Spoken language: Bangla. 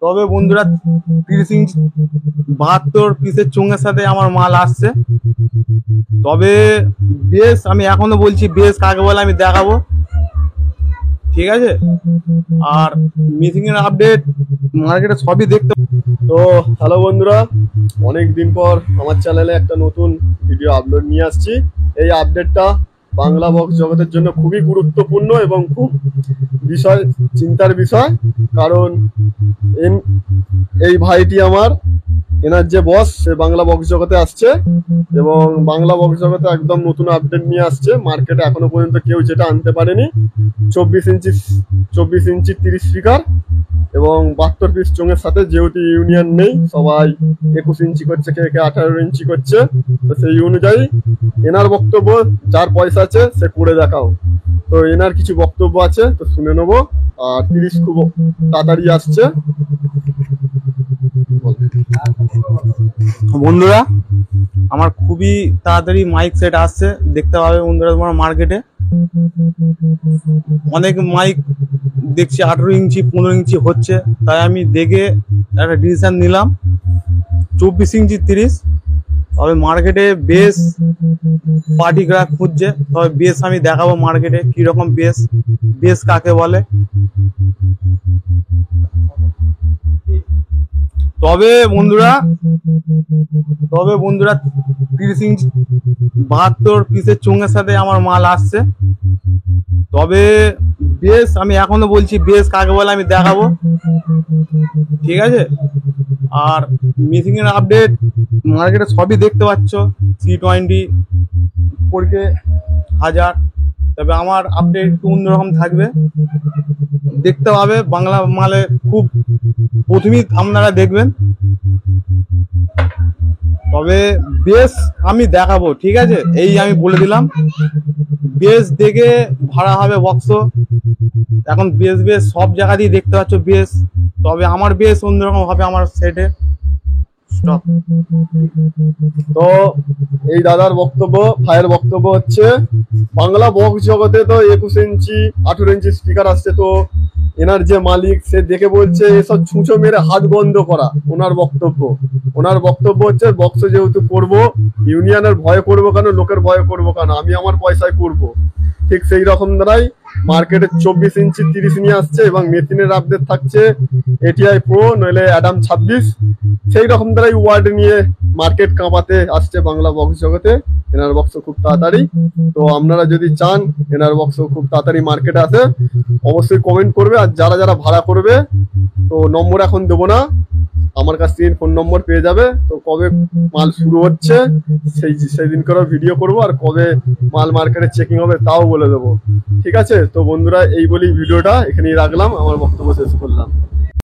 তবে বন্ধুরা 30 ইঞ্চি 72 পিসের চোঙের সাথে আমার মাল আসছে। তবে বেশ আমি এখনো বলছি বেশ কাকে বলে আমি দেখাবো, ঠিক আছে। আর মিসিং এর আপডেট মার্কেটে সবই দেখতে। তো হ্যালো বন্ধুরা, অনেক দিন পর আমার চ্যানেলে একটা নতুন ভিডিও আপলোড নিয়ে আসছি। এই আপডেটটা বাংলা বক্স জগতের জন্য খুবই গুরুত্বপূর্ণ এবং খুব চিন্তার বিষয়, কারণ এই ভাইটি আমার, এনার যে বস সে বাংলা বক্স জগতে আসছে এবং বাংলা বক্স জগতে একদম নতুন আপডেট নিয়ে আসছে। মার্কেটে এখনো পর্যন্ত কেউ যেটা আনতে পারেনি। 24 ইঞ্চি 30 স্পিকার এবং 72 পিস চোঙের সাথে, যেহেতু ইউনিয়ন নেই সবাই 21 ইঞ্চি করছে, কে 18 ইঞ্চি করছে। তো সেই অনুযায়ী এনার বক্তব্য, যার পয়সা আছে সে করে দেখাও। তো এনার কিছু বক্তব্য আছে, তো শুনে নেবো। আর 30 খুব তাড়াতাড়ি আসছে। বন্ধুরা আমার খুবই তাড়াতাড়ি মাইক সেট আসছে, দেখতে পাবে বন্ধুরা তোমার মার্কেটে অনেক মাইক দেখছি 18 ইঞ্চি 15 ইঞ্চি হচ্ছে, তাই আমি দেখে একটা ডিসিশন নিলাম 24 ইঞ্চি 30। তবে মার্কেটে বেশ পার্টি গ্রাহক খুঁজছে, তবে বেশ আমি দেখাবো মার্কেটে কিরকম বেশ কাকে বলে। তবে বন্ধুরা 30 ইঞ্চি 72 পিসের চোঙের সাথে আমার মাল আসছে। তবে বেশ আমি এখনো বলছি বেশ কাকে বলে আমি দেখাবো, ঠিক আছে। আর মিসিং এর আপডেট মার্কেটে সবই দেখতে পাচ্ছ, C20 4K 1000। তবে আমার আপডেট একটু অন্যরকম থাকবে, দেখতে পাবে বাংলা মালে খুব প্রথমেই আপনারা দেখবেন। তবে বেশ আমি দেখাবো, ঠিক আছে, এই আমি বলে দিলাম। বেশ দেখে ভাড়া হবে বক্স, এখন বেশ সব জায়গাতেই দেখতে পাচ্ছ বেশ। তবে আমার বেশ অন্যরকম হবে আমার সেটে। তো এই দাদার বক্তব্য, ভাইয়ের বক্তব্য হচ্ছে বাংলা বক্স জগতে তো 21 ইঞ্চি 18 ইঞ্চি স্পিকার আসছে। তো এনার যে মালিক সে দেখে বলছে এসব ছুঁচো মেরে হাত বন্ধ করা। ওনার বক্তব্য হচ্ছে বক্স যেহেতু করবো, ইউনিয়নের ভয়ে করবো কেন, লোকের ভয়ে করবো কেন, আমি আমার পয়সায় করবো। ঠিক সেই রকম দ্বারাই মার্কেটে 24 ইঞ্চি 30 নিয়ে আসছে এবং মেশিনের আপডেট থাকছে ATI Pro নইলে অ্যাডাম 26। সেই রকম দ্বারাই ওয়ার্ড নিয়ে মার্কেট কাঁপাতে আসছে বাংলা বক্স জগতে। এনার বক্স খুব তাড়াতাড়ি, তো আপনারা যদি চান এনার বক্স খুব তাড়াতাড়ি মার্কেটে আসে অবশ্যই কমেন্ট করবে। আর যারা ভাড়া করবে, তো নম্বর এখন দেবো না, আমার কাছ থেকে ফোন নম্বর পেয়ে যাবে। তো কবে মাল শুরু হচ্ছে সেই দিন করে ভিডিও করব, আর কবে মাল মার্কেটে চেকিং হবে তাও বলে দেবো, ঠিক আছে। তো বন্ধুরা এই বলেই ভিডিওটা এখানেই রাখলাম, আমার বক্তব্য শেষ করলাম।